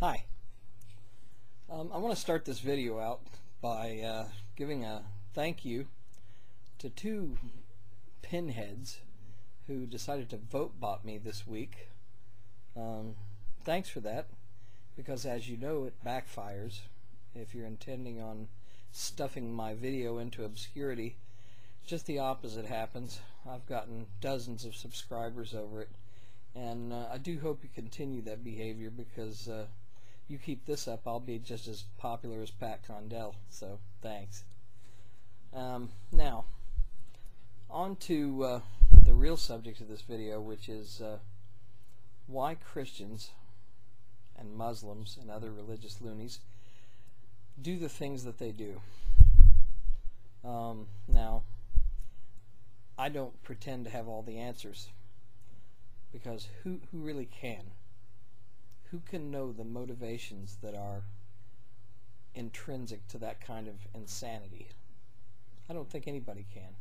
Hi. I want to start this video out by giving a thank you to two pinheads who decided to vote bot me this week. Thanks for that, because as you know, it backfires. If you're intending on stuffing my video into obscurity, just the opposite happens. I've gotten dozens of subscribers over it, and I do hope you continue that behavior, because you keep this up, I'll be just as popular as Pat Condell, so thanks. Now, on to the real subject of this video, which is why Christians and Muslims and other religious loonies do the things that they do. Now, I don't pretend to have all the answers, because who really can? Who can know the motivations that are intrinsic to that kind of insanity? I don't think anybody can.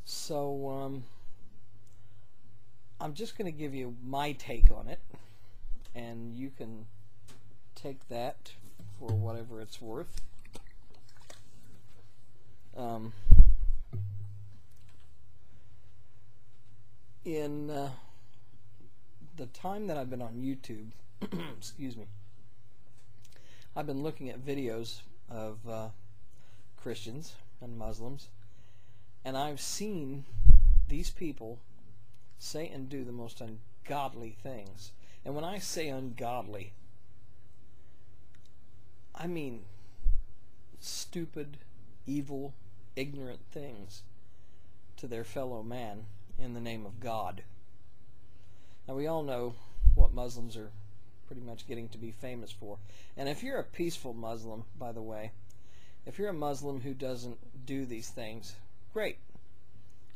So I'm just going to give you my take on it, and you can take that for whatever it's worth. In the time that I've been on YouTube, excuse me, I've been looking at videos of Christians and Muslims, and I've seen these people say and do the most ungodly things. And when I say ungodly, I mean stupid, evil, ignorant things to their fellow man in the name of God. Now, we all know what Muslims are pretty much getting to be famous for. And if you're a peaceful Muslim, by the way, if you're a Muslim who doesn't do these things, great.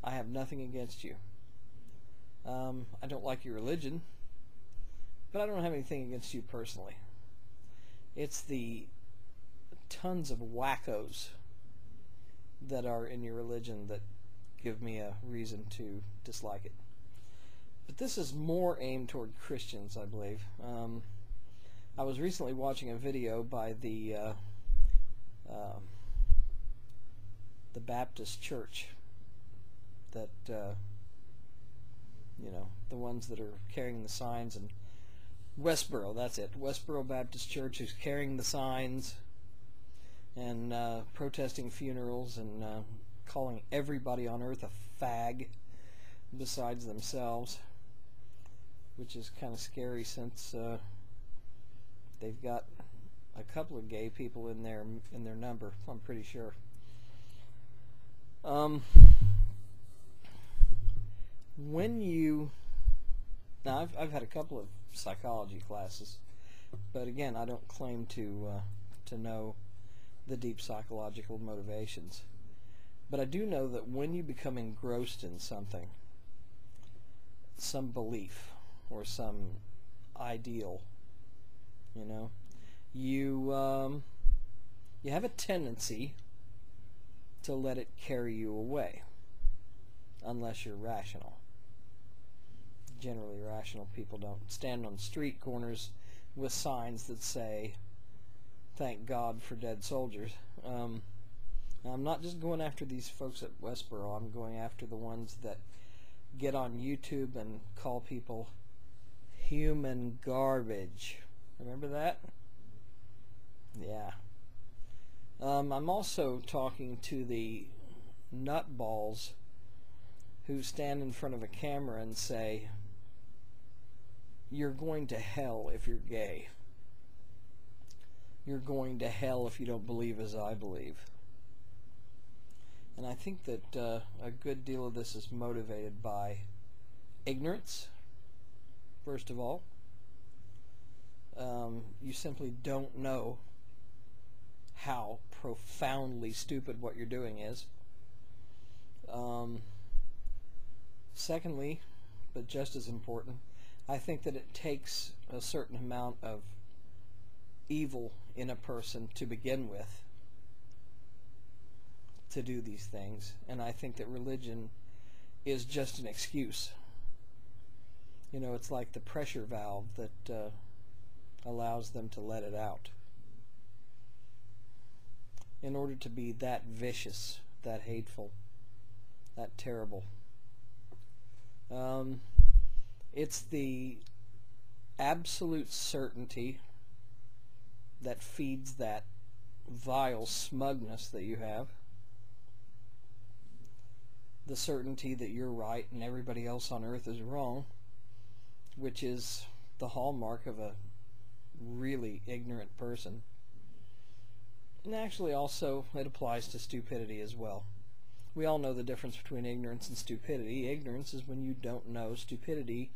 I have nothing against you. I don't like your religion, but I don't have anything against you personally. It's the tons of wackos that are in your religion that give me a reason to dislike it. But this is more aimed toward Christians, I believe. I was recently watching a video by the Baptist Church, that you know, the ones that are carrying the signs in Westboro. That's it, Westboro Baptist Church, who's carrying the signs and protesting funerals and calling everybody on earth a fag besides themselves, which is kind of scary, since they've got a couple of gay people in their number, I'm pretty sure. When you now, I've had a couple of psychology classes, but again, I don't claim to know the deep psychological motivations. But I do know that when you become engrossed in something, some belief or some ideal, you know, you have a tendency to let it carry you away, unless you're rational. Generally, rational people don't stand on street corners with signs that say, "Thank God for dead soldiers." Now, I'm not just going after these folks at Westboro. I'm going after the ones that get on YouTube and call people human garbage. Remember that? Yeah. I'm also talking to the nutballs who stand in front of a camera and say, "You're going to hell if you're gay. You're going to hell if you don't believe as I believe." And I think that a good deal of this is motivated by ignorance, first of all. You simply don't know how profoundly stupid what you're doing is. Secondly, but just as important, I think that it takes a certain amount of evil in a person to begin with to do these things, and I think that religion is just an excuse. You know, it's like the pressure valve that allows them to let it out. In order to be that vicious, that hateful, that terrible. It's the absolute certainty that feeds that vile smugness that you have. The certainty that you're right and everybody else on earth is wrong, which is the hallmark of a really ignorant person. And actually also it applies to stupidity as well. We all know the difference between ignorance and stupidity. Ignorance is when you don't know. Stupidity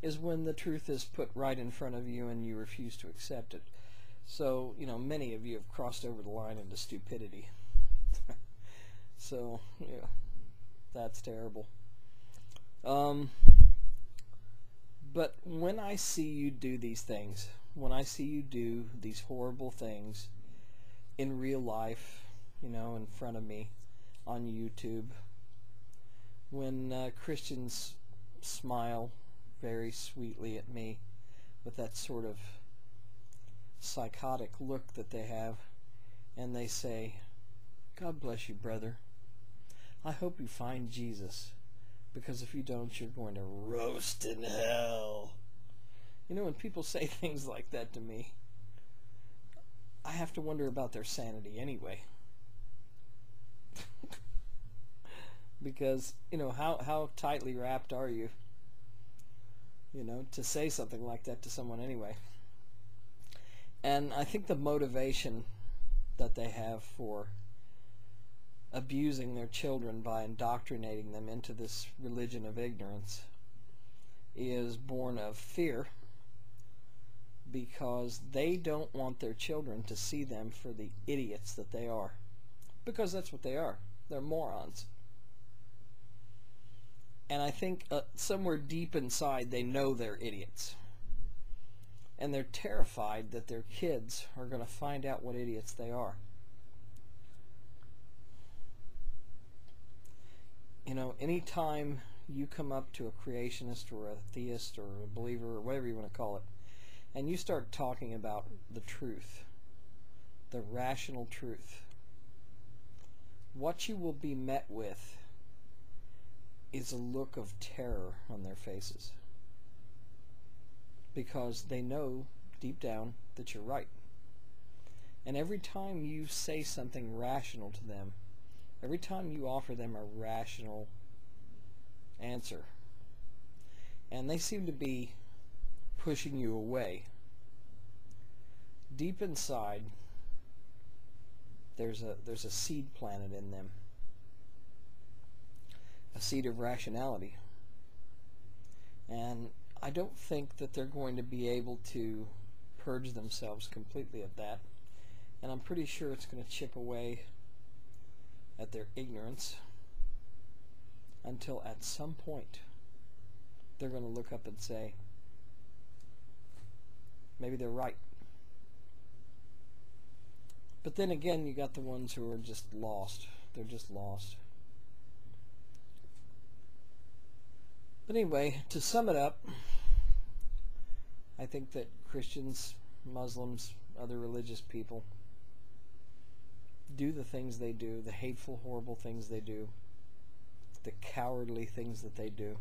is when the truth is put right in front of you and you refuse to accept it. So, many of you have crossed over the line into stupidity. So, yeah, that's terrible. But when I see you do these things, when I see you do these horrible things in real life, in front of me on YouTube, when Christians smile very sweetly at me with that sort of psychotic look that they have, and they say, "God bless you, brother. I hope you find Jesus, because if you don't, you're going to roast in hell." When people say things like that to me, I have to wonder about their sanity anyway. Because, how tightly wrapped are you, to say something like that to someone anyway? And I think the motivation that they have for abusing their children by indoctrinating them into this religion of ignorance is born of fear, because they don't want their children to see them for the idiots that they are. Because that's what they are. They're morons. And I think somewhere deep inside they know they're idiots. And they're terrified that their kids are going to find out what idiots they are. Anytime you come up to a creationist or a theist or a believer or whatever you want to call it, and you start talking about the truth, the rational truth, what you will be met with is a look of terror on their faces, because they know deep down that you're right. And every time you say something rational to them, every time you offer them a rational answer, and they seem to be pushing you away, deep inside there's a seed planted in them, a seed of rationality. And I don't think that they're going to be able to purge themselves completely of that, and I'm pretty sure it's going to chip away at their ignorance until at some point they're going to look up and say, maybe they're right. But then again, you got the ones who are just lost. They're just lost. But anyway, to sum it up, I think that Christians, Muslims, other religious people do the things they do, the hateful, horrible things they do, the cowardly things that they do,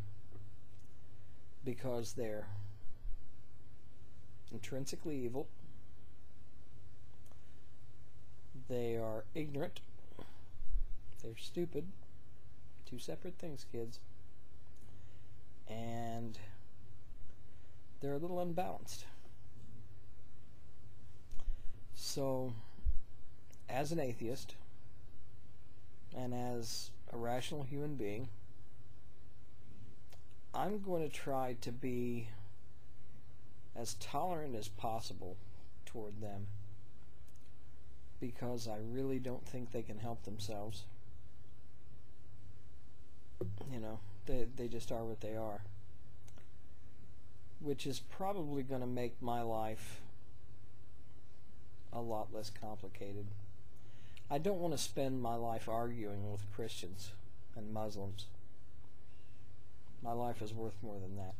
because they're intrinsically evil. They are ignorant. They're stupid. Two separate things, kids. And they're a little unbalanced. So, as an atheist, and as a rational human being, I'm going to try to be as tolerant as possible toward them, because I really don't think they can help themselves. They just are what they are, which is probably going to make my life a lot less complicated. I don't want to spend my life arguing with Christians and Muslims. My life is worth more than that.